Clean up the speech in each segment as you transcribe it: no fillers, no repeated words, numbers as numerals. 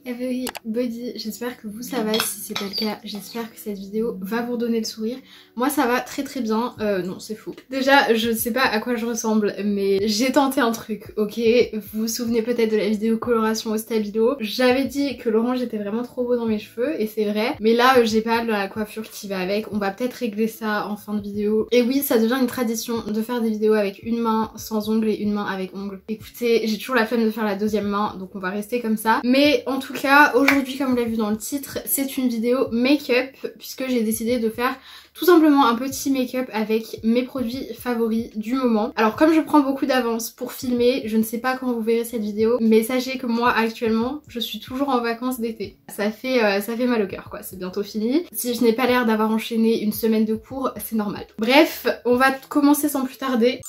Hey everybody, j'espère que vous ça va. Si c'est pas le cas, j'espère que cette vidéo va vous redonner le sourire. Moi ça va très très bien, non c'est faux. Déjà je sais pas à quoi je ressemble mais j'ai tenté un truc, ok. Vous vous souvenez peut-être de la vidéo coloration au stabilo. J'avais dit que l'orange était vraiment trop beau dans mes cheveux et c'est vrai. Mais là j'ai pas la coiffure qui va avec, on va peut-être régler ça en fin de vidéo. Et oui, ça devient une tradition de faire des vidéos avec une main sans ongles et une main avec ongles. Écoutez, j'ai toujours la flemme de faire la deuxième main donc on va rester comme ça. Mais en tout cas aujourd'hui, comme vous l'avez vu dans le titre, c'est une vidéo make-up puisque j'ai décidé de faire tout simplement un petit make-up avec mes produits favoris du moment. Alors comme je prends beaucoup d'avance pour filmer, je ne sais pas quand vous verrez cette vidéo, mais sachez que moi actuellement je suis toujours en vacances d'été. Ça fait mal au cœur quoi, c'est bientôt fini. Si je n'ai pas l'air d'avoir enchaîné une semaine de cours, c'est normal. Bref, on va commencer sans plus tarder.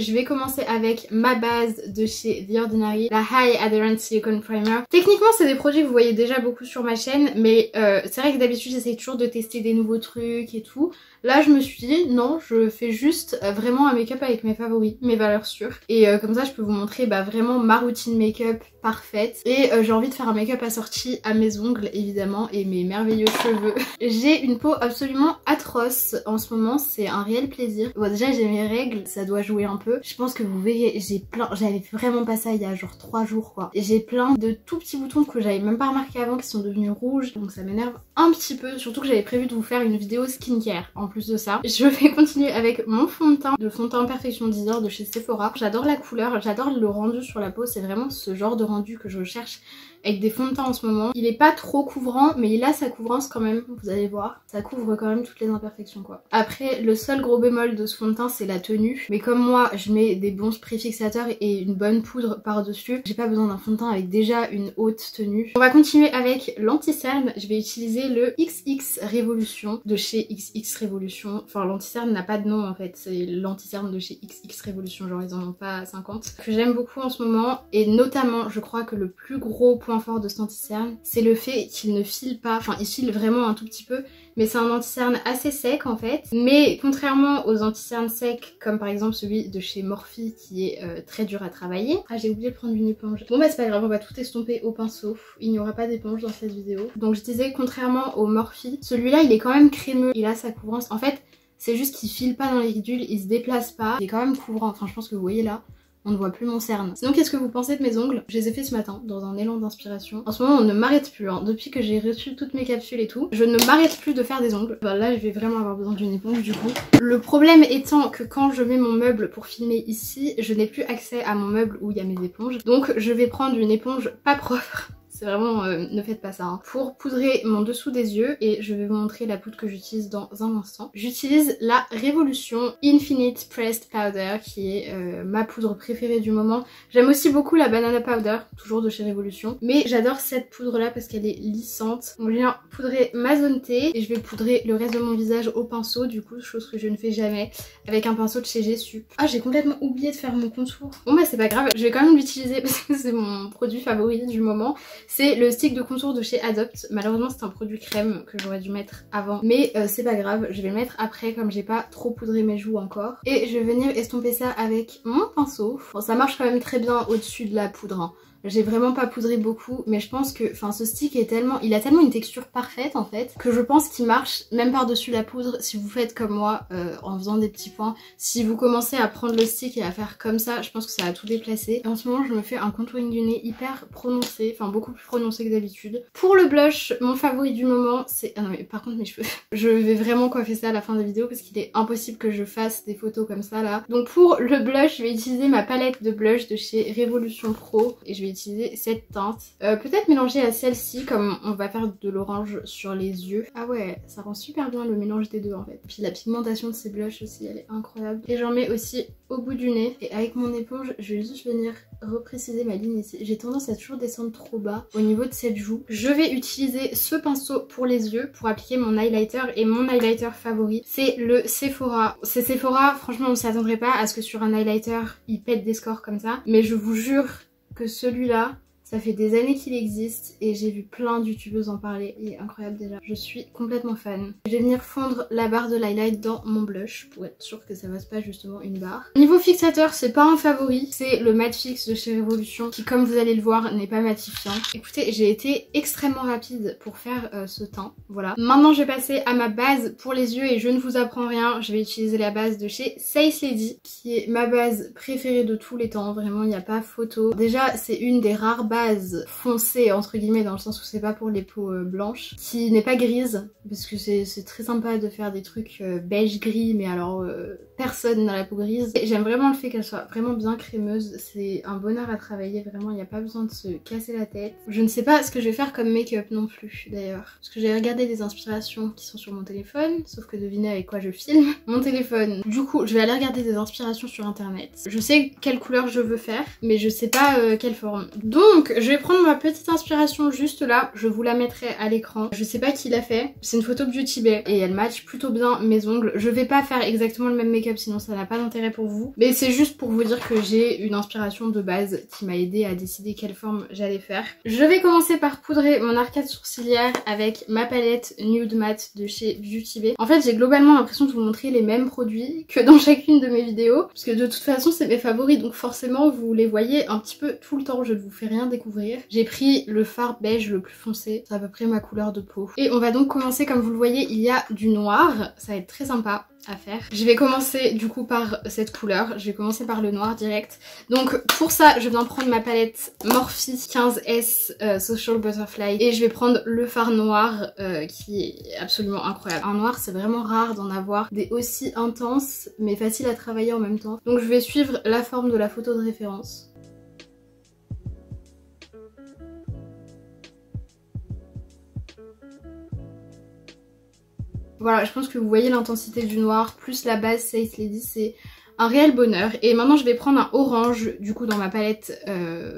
Je vais commencer avec ma base de chez The Ordinary, la High Adherence Silicone Primer. Techniquement c'est des produits que vous voyez déjà beaucoup sur ma chaîne, mais c'est vrai que d'habitude j'essaie toujours de tester des nouveaux trucs et tout. Là je me suis dit non, je fais juste vraiment un make-up avec mes favoris, mes valeurs sûres. Et comme ça je peux vous montrer vraiment ma routine make-up parfaite. Et j'ai envie de faire un make-up assorti à mes ongles évidemment et mes merveilleux cheveux. J'ai une peau absolument atroce en ce moment, c'est un réel plaisir. Bon déjà j'ai mes règles, ça doit jouer un peu. Je pense que vous verrez, j'ai plein, j'avais vraiment pas ça il y a genre 3 jours quoi. Et j'ai plein de tout petits boutons que j'avais même pas remarqué avant qui sont devenus rouges. Donc ça m'énerve un petit peu, surtout que j'avais prévu de vous faire une vidéo skincare en plus de ça. Je vais continuer avec mon fond de teint, le fond de teint Perfection Deezer de chez Sephora. J'adore la couleur, j'adore le rendu sur la peau, c'est vraiment ce genre de rendu que je recherche avec des fonds de teint en ce moment. Il est pas trop couvrant mais il a sa couvrance quand même, vous allez voir. Ça couvre quand même toutes les imperfections quoi. Après le seul gros bémol de ce fond de teint c'est la tenue. Mais comme moi je mets des bons préfixateurs et une bonne poudre par dessus, j'ai pas besoin d'un fond de teint avec déjà une haute tenue. On va continuer avec l'anti-cerne. Je vais utiliser le XX Révolution de chez XX Révolution. Enfin l'anti-cerne n'a pas de nom en fait, c'est l'anti-cerne de chez XX Révolution, genre ils en ont pas 50. Que j'aime beaucoup en ce moment et notamment je crois que le plus gros point fort de cet anti-cerne c'est le fait qu'il ne file pas, enfin il file vraiment un tout petit peu mais c'est un anti-cerne assez sec en fait. Mais contrairement aux anti-cernes secs comme par exemple celui de chez Morphe qui est très dur à travailler. Ah j'ai oublié de prendre une éponge. Bon bah c'est pas grave, on va tout estomper au pinceau. Il n'y aura pas d'éponge dans cette vidéo. Donc je disais contrairement au Morphe, celui-là il est quand même crémeux, il a sa couvrance. En fait c'est juste qu'il file pas dans les ridules, il se déplace pas. Il est quand même couvrant, enfin je pense que vous voyez là. On ne voit plus mon cerne. Sinon qu'est-ce que vous pensez de mes ongles? Je les ai fait ce matin dans un élan d'inspiration. En ce moment on ne m'arrête plus hein. Depuis que j'ai reçu toutes mes capsules et tout, je ne m'arrête plus de faire des ongles. Bah, là je vais vraiment avoir besoin d'une éponge du coup. Le problème étant que quand je mets mon meuble pour filmer ici, je n'ai plus accès à mon meuble où il y a mes éponges. Donc je vais prendre une éponge pas propre. C'est vraiment, ne faites pas ça, hein. Pour poudrer mon dessous des yeux, et je vais vous montrer la poudre que j'utilise dans un instant. J'utilise la Révolution Infinite Pressed Powder, qui est ma poudre préférée du moment. J'aime aussi beaucoup la Banana Powder, toujours de chez Révolution. Mais j'adore cette poudre là parce qu'elle est lissante. Donc je viens poudrer ma zone T, et je vais poudrer le reste de mon visage au pinceau, du coup, chose que je ne fais jamais, avec un pinceau de chez G-Sup. Ah, j'ai complètement oublié de faire mon contour. Bon bah c'est pas grave, je vais quand même l'utiliser parce que c'est mon produit favori du moment. C'est le stick de contour de chez Adopt. Malheureusement c'est un produit crème que j'aurais dû mettre avant. Mais c'est pas grave, je vais le mettre après comme j'ai pas trop poudré mes joues encore. Et je vais venir estomper ça avec mon pinceau. Bon ça marche quand même très bien au-dessus de la poudre hein. J'ai vraiment pas poudré beaucoup mais je pense que ce stick est tellement, il a tellement une texture parfaite en fait que je pense qu'il marche même par dessus la poudre si vous faites comme moi en faisant des petits points. Si vous commencez à prendre le stick et à faire comme ça, je pense que ça va tout déplacer. Et en ce moment je me fais un contouring du nez hyper prononcé, enfin beaucoup plus prononcé que d'habitude. Pour le blush, mon favori du moment c'est... Ah non mais par contre mes cheveux, je vais vraiment coiffer ça à la fin de la vidéo parce qu'il est impossible que je fasse des photos comme ça là. Donc pour le blush je vais utiliser ma palette de blush de chez Révolution Pro et je vais utiliser cette teinte. Peut-être mélanger à celle-ci comme on va faire de l'orange sur les yeux. Ah ouais, ça rend super bien le mélange des deux en fait. Puis la pigmentation de ces blushs aussi, elle est incroyable. Et j'en mets aussi au bout du nez. Et avec mon éponge, je vais juste venir repréciser ma ligne ici. J'ai tendance à toujours descendre trop bas au niveau de cette joue. Je vais utiliser ce pinceau pour les yeux pour appliquer mon highlighter. Et mon highlighter favori, c'est le Sephora. C'est Sephora, franchement on s'attendrait pas à ce que sur un highlighter, il pète des scores comme ça. Mais je vous jure que celui-là, Ça fait des années qu'il existe et j'ai vu plein de youtubeuses en parler. Il est incroyable déjà. Je suis complètement fan. Je vais venir fondre la barre de l'highlight dans mon blush pour être sûre que ça fasse pas justement une barre. Niveau fixateur, c'est pas un favori. C'est le matte fixe de chez Révolution qui, comme vous allez le voir, n'est pas matifiant. Écoutez, j'ai été extrêmement rapide pour faire ce teint. Voilà. Maintenant, je vais passer à ma base pour les yeux et je ne vous apprends rien. Je vais utiliser la base de chez Face Lady qui est ma base préférée de tous les temps. Vraiment, il n'y a pas photo. Déjà, c'est une des rares bases foncées entre guillemets dans le sens où c'est pas pour les peaux blanches, qui n'est pas grise parce que c'est très sympa de faire des trucs beige gris, mais alors personne n'a la peau grise. J'aime vraiment le fait qu'elle soit vraiment bien crémeuse. C'est un bonheur à travailler, vraiment. Il n'y a pas besoin de se casser la tête. Je ne sais pas ce que je vais faire comme make-up non plus d'ailleurs, parce que j'ai regardé des inspirations qui sont sur mon téléphone, sauf que devinez avec quoi je filme mon téléphone. Du coup, je vais aller regarder des inspirations sur internet. Je sais quelle couleur je veux faire, mais je sais pas quelle forme. Donc, je vais prendre ma petite inspiration juste là. Je vous la mettrai à l'écran. Je sais pas qui l'a fait. C'est une photo Beauty Bay et elle match plutôt bien mes ongles. Je vais pas faire exactement le même make-up, sinon ça n'a pas d'intérêt pour vous. Mais c'est juste pour vous dire que j'ai une inspiration de base qui m'a aidé à décider quelle forme j'allais faire. Je vais commencer par poudrer mon arcade sourcilière avec ma palette Nude Matte de chez Beauty Bay. En fait, j'ai globalement l'impression de vous montrer les mêmes produits que dans chacune de mes vidéos, parce que de toute façon c'est mes favoris, donc forcément vous les voyez un petit peu tout le temps. Je ne vous fais rien découvrir. J'ai pris le fard beige le plus foncé, c'est à peu près ma couleur de peau. Et on va donc commencer, comme vous le voyez, il y a du noir, ça va être très sympa à faire. Je vais commencer du coup par cette couleur, je vais commencer par le noir direct. Donc pour ça, je viens prendre ma palette Morphe 15S Social Butterfly et je vais prendre le fard noir qui est absolument incroyable. Un noir, c'est vraiment rare d'en avoir des aussi intenses mais faciles à travailler en même temps. Donc je vais suivre la forme de la photo de référence. Voilà, je pense que vous voyez l'intensité du noir plus la base Face Lady, c'est un réel bonheur. Et maintenant je vais prendre un orange du coup dans ma palette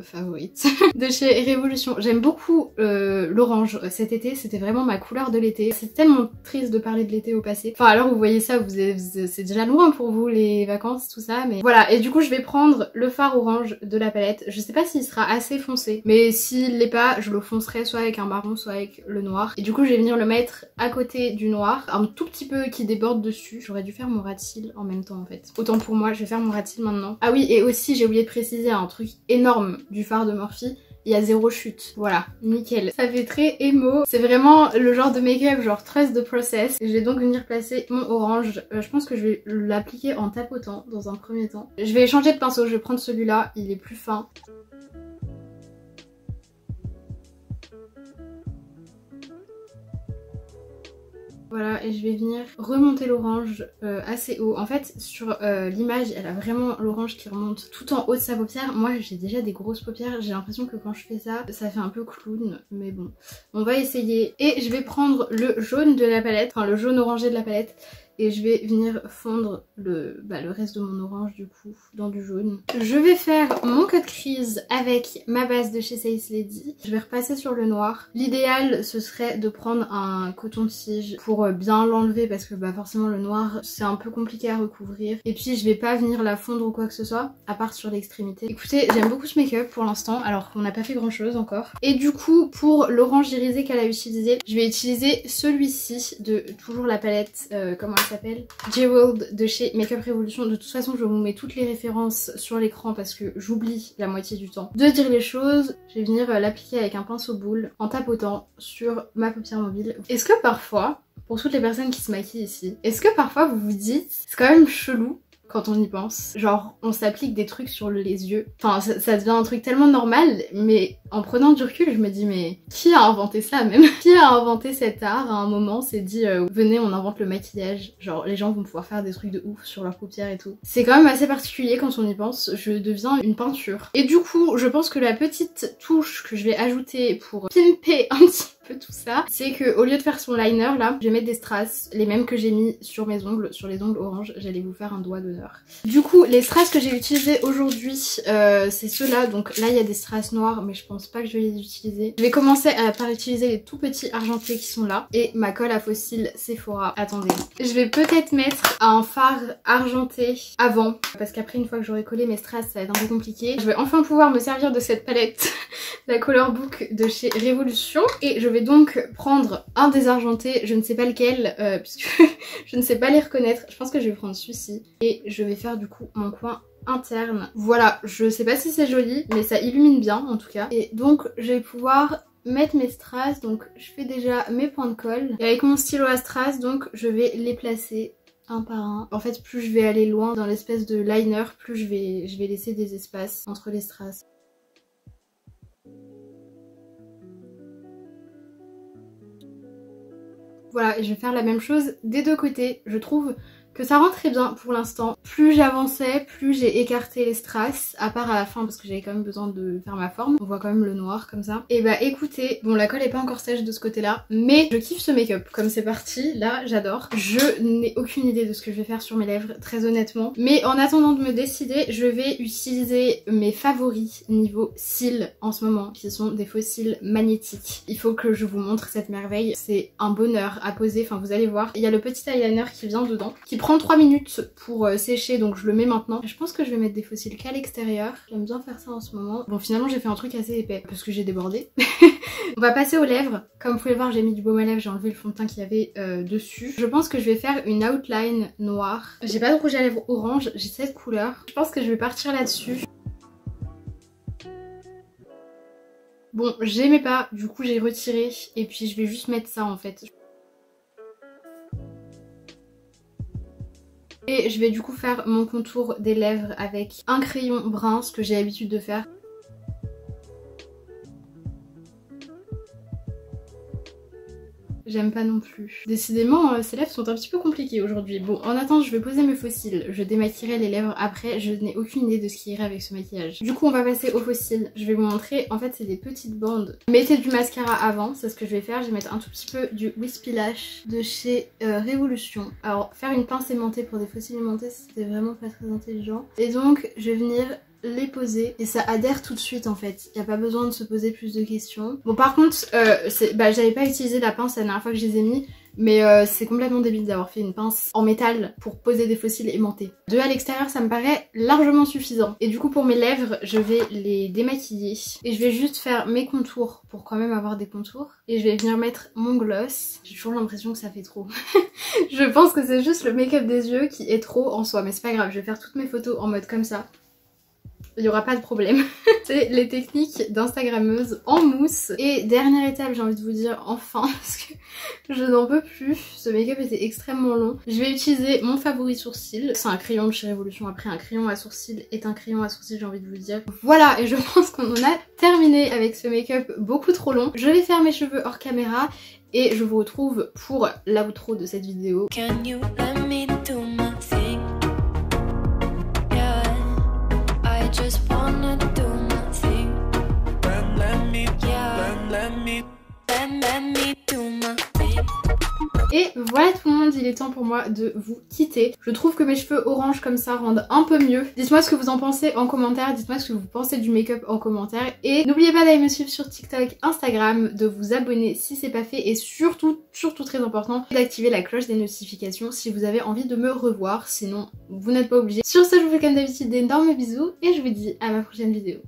favorite de chez Révolution. J'aime beaucoup l'orange cet été, c'était vraiment ma couleur de l'été. C'est tellement triste de parler de l'été au passé. Enfin alors vous voyez ça, c'est déjà loin pour vous les vacances, tout ça, mais voilà. Et du coup je vais prendre le fard orange de la palette. Je sais pas s'il sera assez foncé, mais s'il l'est pas, je le foncerai soit avec un marron, soit avec le noir. Et du coup je vais venir le mettre à côté du noir, un tout petit peu qui déborde dessus. J'aurais dû faire mon ras de cils en même temps en fait. Autant pour moi, je vais faire mon ras de cils maintenant. Ah oui, et aussi j'ai oublié de préciser un truc énorme du fard de Morphe, il y a 0 chute. Voilà, nickel. Ça fait très émo. C'est vraiment le genre de make-up genre trust the process. Je vais donc venir placer mon orange. Je pense que je vais l'appliquer en tapotant dans un premier temps. Je vais changer de pinceau, je vais prendre celui-là, il est plus fin. Voilà, et je vais venir remonter l'orange assez haut. En fait, sur l'image, elle a vraiment l'orange qui remonte tout en haut de sa paupière. Moi, j'ai déjà des grosses paupières. J'ai l'impression que quand je fais ça, ça fait un peu clown. Mais bon, on va essayer. Et je vais prendre le jaune de la palette, enfin le jaune orangé de la palette. Et je vais venir fondre le reste de mon orange du coup dans du jaune. Je vais faire mon cut crease avec ma base de chez Face Lady. Je vais repasser sur le noir. L'idéal ce serait de prendre un coton-tige pour bien l'enlever parce que forcément le noir c'est un peu compliqué à recouvrir. Et puis je vais pas venir la fondre ou quoi que ce soit à part sur l'extrémité. Écoutez, j'aime beaucoup ce make-up pour l'instant alors qu'on n'a pas fait grand chose encore. Et du coup pour l'orange irisé qu'elle a utilisé, je vais utiliser celui-ci de toujours la palette comment s'appelle Jeweled de chez Makeup Revolution. De toute façon je vous mets toutes les références sur l'écran parce que j'oublie la moitié du temps de dire les choses. Je vais venir l'appliquer avec un pinceau boule en tapotant sur ma paupière mobile. Est-ce que parfois, pour toutes les personnes qui se maquillent ici, est-ce que parfois vous vous dites c'est quand même chelou quand on y pense, genre on s'applique des trucs sur les yeux, enfin ça devient un truc tellement normal, mais en prenant du recul je me dis mais qui a inventé ça même? Qui a inventé cet art à un moment, s'est dit venez on invente le maquillage, genre les gens vont pouvoir faire des trucs de ouf sur leurs paupières et tout. C'est quand même assez particulier quand on y pense, je deviens une peinture. Et du coup je pense que la petite touche que je vais ajouter pour pimper un petit peu tout ça, c'est que au lieu de faire son liner là, je vais mettre des strass, les mêmes que j'ai mis sur mes ongles, sur les ongles orange. J'allais vous faire un doigt d'honneur. Du coup les strass que j'ai utilisés aujourd'hui c'est ceux-là, donc là il y a des strass noirs mais je pense pas que je vais les utiliser. Je vais commencer par utiliser les tout petits argentés qui sont là et ma colle à faux cils Sephora. Attendez, je vais peut-être mettre un fard argenté avant parce qu'après une fois que j'aurai collé mes strass ça va être un peu compliqué. Je vais enfin pouvoir me servir de cette palette la Color Book de chez Révolution et je vais donc prendre un des argentés, je ne sais pas lequel puisque je ne sais pas les reconnaître. Je pense que je vais prendre celui-ci et je vais faire du coup mon coin interne. Voilà, je sais pas si c'est joli mais ça illumine bien en tout cas. Et donc je vais pouvoir mettre mes strass, donc je fais déjà mes points de colle et avec mon stylo à strass donc je vais les placer un par un. En fait plus je vais aller loin dans l'espèce de liner, plus je vais laisser des espaces entre les strass. Voilà, et je vais faire la même chose des deux côtés. Je trouve que ça rend très bien pour l'instant. Plus j'avançais, plus j'ai écarté les strass, à part à la fin parce que j'avais quand même besoin de faire ma forme. On voit quand même le noir comme ça. Et bah écoutez, bon la colle est pas encore sèche de ce côté-là, mais je kiffe ce make-up. Comme c'est parti, là j'adore. Je n'ai aucune idée de ce que je vais faire sur mes lèvres, très honnêtement. Mais en attendant de me décider, je vais utiliser mes favoris niveau cils en ce moment, qui sont des faux cils magnétiques. Il faut que je vous montre cette merveille. C'est un bonheur à poser, enfin vous allez voir. Il y a le petit eyeliner qui vient dedans, qui prend 3 minutes pour sécher, donc je le mets maintenant. Je pense que je vais mettre des faux cils qu'à l'extérieur. J'aime bien faire ça en ce moment. Bon finalement j'ai fait un truc assez épais parce que j'ai débordé. On va passer aux lèvres. Comme vous pouvez voir j'ai mis du baume à lèvres, j'ai enlevé le fond de teint qu'il y avait dessus. Je pense que je vais faire une outline noire. J'ai pas de rouge à lèvres orange, j'ai cette couleur. Je pense que je vais partir là-dessus. Bon j'aimais pas, du coup j'ai retiré et puis je vais juste mettre ça en fait. Et je vais du coup faire mon contour des lèvres avec un crayon brun, ce que j'ai l'habitude de faire. J'aime pas non plus. Décidément, ces lèvres sont un petit peu compliquées aujourd'hui. Bon, en attendant, je vais poser mes faux cils. Je démaquillerai les lèvres après. Je n'ai aucune idée de ce qui irait avec ce maquillage. Du coup, on va passer aux faux cils. Je vais vous montrer. En fait, c'est des petites bandes. Mettez du mascara avant, c'est ce que je vais faire. Je vais mettre un tout petit peu du Wispy Lash de chez Révolution. Alors, faire une pince aimantée pour des faux cils aimantés, c'était vraiment pas très intelligent. Et donc, je vais venir les poser et ça adhère tout de suite en fait. Il n'y a pas besoin de se poser plus de questions. Bon par contre j'avais pas utilisé la pince la dernière fois que je les ai mis, mais c'est complètement débile d'avoir fait une pince en métal pour poser des faux cils aimantés. De à l'extérieur ça me paraît largement suffisant. Et du coup pour mes lèvres je vais les démaquiller et je vais juste faire mes contours pour quand même avoir des contours. Et je vais venir mettre mon gloss. J'ai toujours l'impression que ça fait trop. Je pense que c'est juste le make-up des yeux qui est trop en soi, mais c'est pas grave, je vais faire toutes mes photos en mode comme ça. Il n'y aura pas de problème. C'est les techniques d'instagrammeuse en mousse. Et dernière étape, j'ai envie de vous dire enfin, parce que je n'en peux plus. Ce make-up était extrêmement long. Je vais utiliser mon favori sourcil. C'est un crayon de chez Révolution. Après, un crayon à sourcil est un crayon à sourcil, j'ai envie de vous dire. Voilà, et je pense qu'on en a terminé avec ce make-up beaucoup trop long. Je vais faire mes cheveux hors caméra et je vous retrouve pour l'outro de cette vidéo. Et voilà tout le monde, il est temps pour moi de vous quitter. Je trouve que mes cheveux orange comme ça rendent un peu mieux. Dites-moi ce que vous en pensez en commentaire, dites-moi ce que vous pensez du make-up en commentaire. Et n'oubliez pas d'aller me suivre sur TikTok, Instagram, de vous abonner si c'est pas fait. Et surtout très important, d'activer la cloche des notifications si vous avez envie de me revoir. Sinon, vous n'êtes pas obligé. Sur ce, je vous fais comme d'habitude d'énormes bisous et je vous dis à ma prochaine vidéo.